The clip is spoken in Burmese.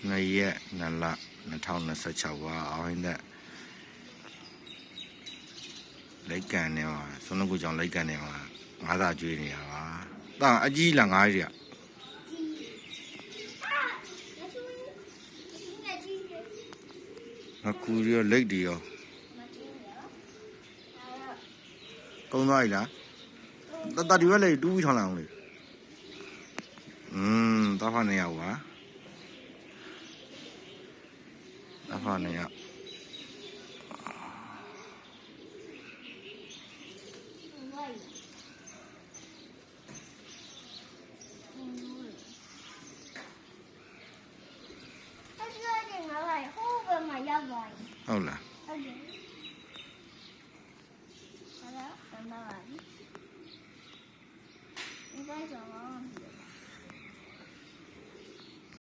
2 ရက် 2 လ 2026ပါအောင်ဟင်းတဲ့လိုက်ကန်နေပါစွန်းကူကြောင့်လိုက်ကန်နေပါငါးသာကျွေးနေရပါတာအကြီးလားငါးကြီးငါကူရောလိတ်တွေရောကုန်းသွားပြီလားတဒီဘက်လေတူးပြီးထောင်းလာအောင်လေတော့ဖာနေရောက်ပါတော့ဖာနေရောက်ဟုတ်လားဟုတ်တယ်ဟာလားတမန်ပါဒီတိုင်းဆိုတော့